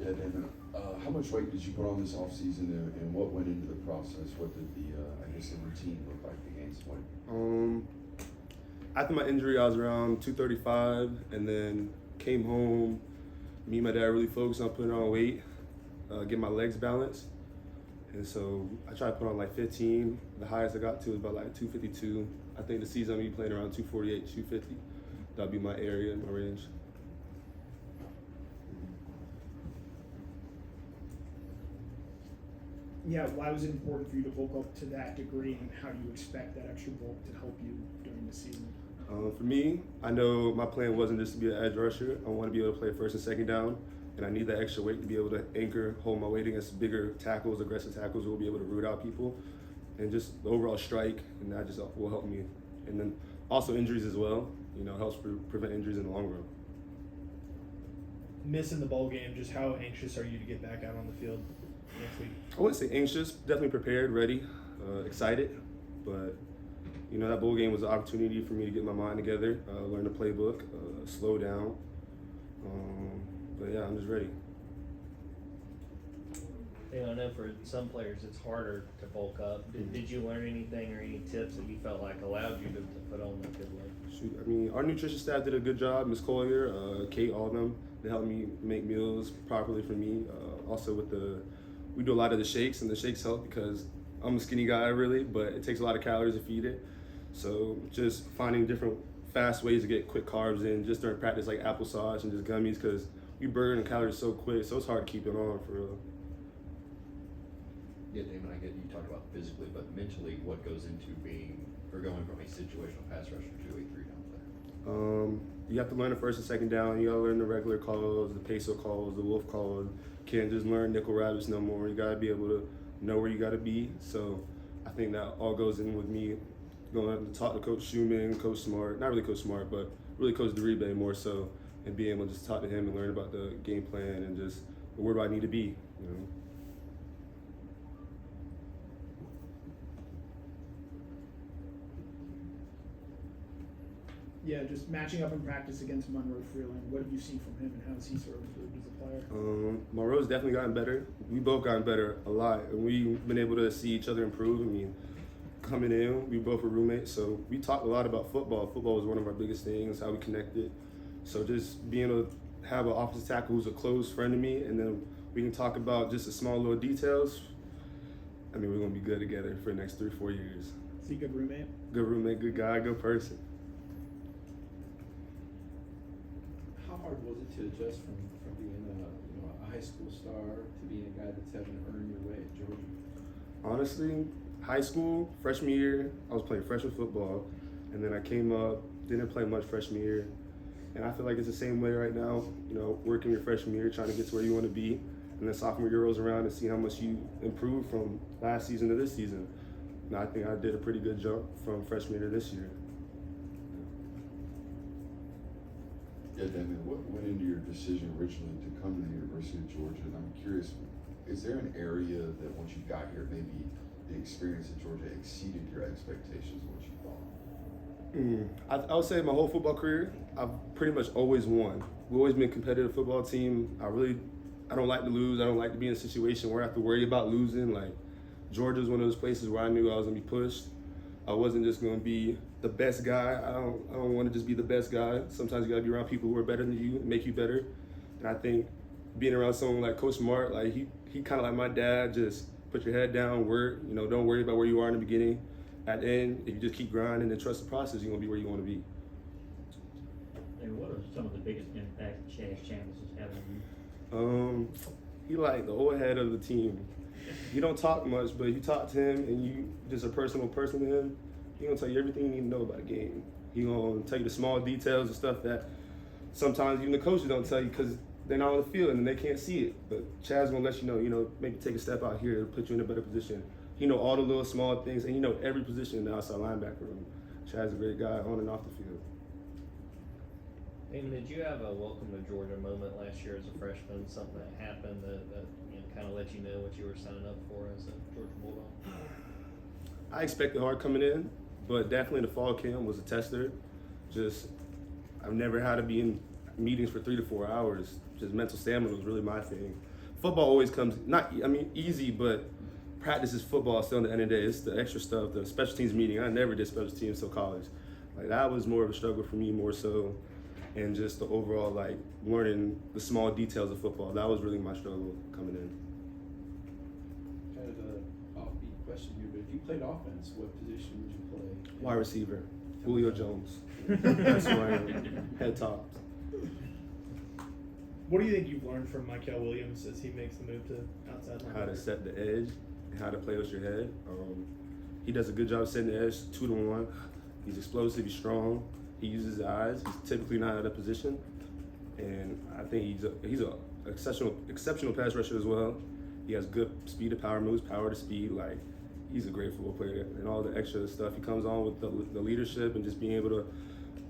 Yeah, Damon. How much weight did you put on this offseason and what went into the process? What did the routine look like to gain some weight? After my injury, I was around 235, and then came home. Me and my dad really focused on putting on weight, get my legs balanced. And so I tried to put on like 15. The highest I got to was about like 252. I think the season I'm gonna be playing around 248, 250. That'll be my area and my range. Yeah, why was it important for you to bulk up to that degree, and how do you expect that extra bulk to help you during the season? For me, I know my plan wasn't just to be an edge rusher. I want to be able to play first and second down, and I need that extra weight to be able to anchor, hold my weight against bigger tackles, aggressive tackles who will be able to root out people, and just the overall strike, and that just will help me. And then also injuries as well, helps prevent injuries in the long run. Missing the bowl game, just how anxious are you to get back out on the field next week? I wouldn't say anxious, definitely prepared, ready, excited, but that bowl game was an opportunity for me to get my mind together, learn the playbook, slow down. But yeah, I'm just ready. I know for some players it's harder to bulk up. Did you learn anything or any tips that you felt like allowed you to put on that good weight? Shoot, I mean, our nutrition staff did a good job. Miss Collier, Kate, all of them, they helped me make meals properly for me. Also we do a lot of the shakes, and the shakes help because I'm a skinny guy really, but it takes a lot of calories to feed it. So just finding different fast ways to get quick carbs in just during practice, like applesauce and just gummies, because we burn calories so quick, so it's hard to keep it on for real. Yeah, Damon, I get you talked about physically, but mentally, what goes into going from a situational pass rusher to a 3-down player? You have to learn the first and second down. You gotta learn the regular calls, the peso calls, the wolf calls. Can't just learn nickel rabbits no more. You gotta be able to know where you gotta be. So I think that all goes in with me going to talk to Coach Schumann, Coach Smart, not really Coach Smart, but really Coach Deribe more so, and being able to just talk to him and learn about the game plan and just where do I need to be, Yeah, just matching up in practice against Monroe Freeland. What have you seen from him, and how has he sort of improved as a player? Monroe's definitely gotten better. We both gotten better a lot, and we've been able to see each other improve. I mean, coming in, we both were roommates, so we talked a lot about football. Football was one of our biggest things, how we connected. So just being able to have an offensive tackle who's a close friend to me, and then we can talk about just the small little details. I mean, we're gonna be good together for the next 3-4 years. Is he a good roommate? Good roommate, good guy, good person. How hard was it to adjust from being a high school star to being a guy that's having to earn your way at Georgia? Honestly, high school, freshman year, I was playing freshman football, and then I came up, didn't play much freshman year, and I feel like it's the same way right now, working your freshman year, trying to get to where you want to be, and then sophomore year rolls around and see how much you improve from last season to this season. And I think I did a pretty good jump from freshman year to this year. Yeah, Damon, what went into your decision originally to come to the University of Georgia? And I'm curious, is there an area that once you got here, maybe the experience at Georgia exceeded your expectations of what you thought? I would say my whole football career, I've pretty much always won. We've always been a competitive football team. I don't like to lose. I don't like to be in a situation where I have to worry about losing. Like, Georgia's one of those places where I knew I was gonna be pushed. I wasn't just gonna be the best guy. I don't want to just be the best guy. Sometimes you gotta be around people who are better than you and make you better. And I think being around someone like Coach Smart, like he kind of like my dad, just put your head down, work, don't worry about where you are in the beginning. At the end, if you just keep grinding and trust the process, you're gonna be where you want to be. And what are some of the biggest impacts that Chaz Chambliss is having on you? He like the old head of the team. You don't talk much, but you talk to him and you just a personal person to him. He gonna tell you everything you need to know about the game. He gonna tell you the small details and stuff that sometimes even the coaches don't tell you because they're not on the field and they can't see it. But Chaz gonna let you know, maybe take a step out here to put you in a better position. He know all the little small things, and he know every position in the outside linebacker room. Chaz is a great guy on and off the field. And did you have a welcome to Georgia moment last year as a freshman? Something that happened that kind of let you know what you were signing up for as a Georgia Bulldog? I expected hard coming in, but definitely the fall camp was a tester. I've never had to be in meetings for 3 to 4 hours. Just mental stamina was really my thing. football always comes easy, but practice is football still. At the end of the day, it's the extra stuff, the special teams meeting. I never did special teams till college. Like that was more of a struggle for me, more so, and just the overall like learning the small details of football. That was really my struggle coming in. Kind of an offbeat question here, but if you played offense, what position would you play? Wide receiver, Julio Jones. That's who I am. Head topped. What do you think you've learned from Michael Williams as he makes the move to outside How to linebacker? set the edge, and how to play with your head. He does a good job setting the edge 2-to-1. He's explosive. He's strong. He uses his eyes. He's typically not out of position, and I think he's a exceptional pass rusher as well. He has good speed to power moves, power to speed. Like he's a great football player, and all the extra stuff he comes on with the leadership and just being able to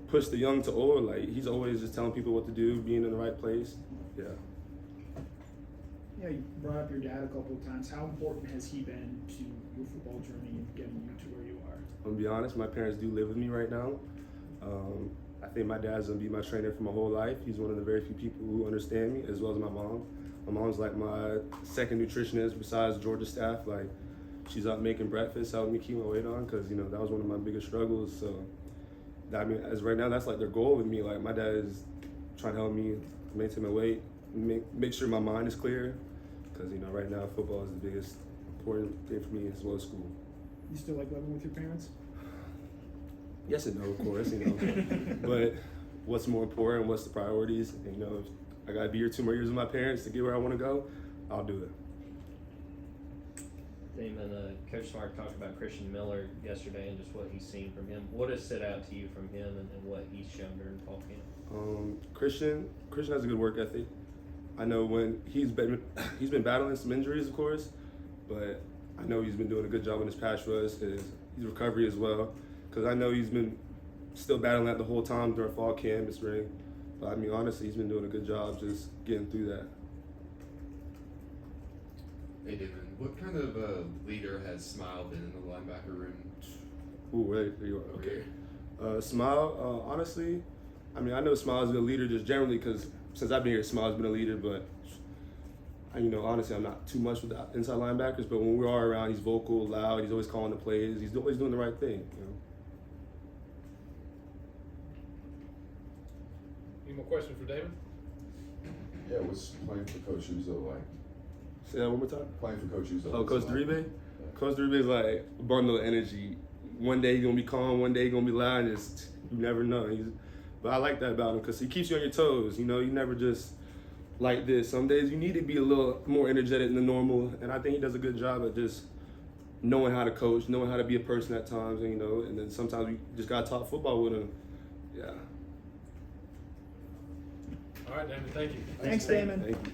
push the young to old. Like he's always just telling people what to do, being in the right place. Yeah. Yeah, you brought up your dad a couple of times. How important has he been to your football journey and getting you to where you are? I'm gonna be honest, my parents do live with me right now. I think my dad's gonna be my trainer for my whole life. He's one of the very few people who understand me, as well as my mom. My mom's like my second nutritionist besides Georgia staff. Like she's up making breakfast, helping me keep my weight on, because that was one of my biggest struggles. So as right now, that's like their goal with me. Like my dad is trying to help me maintain my weight, make sure my mind is clear, because right now football is the biggest important thing for me, as well as school. You still like living with your parents? Yes and no, of course, but what's more important, what's the priorities, and, if I gotta be here 2 more years with my parents to get where I want to go, I'll do it. Damon, Coach Smart talked about Christian Miller yesterday and just what he's seen from him. What has stood out to you from him and what he's shown during fall camp? Christian has a good work ethic. I know when he's been battling some injuries, of course, but I know he's been doing a good job in his pass rush, his recovery as well, because I know he's been still battling that the whole time during fall camp and spring. But honestly, he's been doing a good job just getting through that. Hey Damon, what kind of leader has Smile been in the linebacker room? Ooh, right, there you are. Okay. Smile, honestly, I know Smile's been a leader just generally because since I've been here, Smile's been a leader, but honestly, I'm not too much with the inside linebackers, but when we are around, he's vocal, loud, he's always calling the plays, he's always doing the right thing, Any more questions for Damon? Yeah, what's playing for Coach Uzo like? Say that one more time. Playing for Coach Uzo. Oh, Coach Deribe? Coach Deribe is like a bundle of energy. One day he's gonna be calm, one day he's gonna be loud, and you never know. But I like that about him because he keeps you on your toes. You never just like this. Some days you need to be a little more energetic than normal, and I think he does a good job at just knowing how to coach, knowing how to be a person at times, and then sometimes we just gotta talk football with him. Yeah. All right, Damon, thank you. Thanks, Damon. Thank you.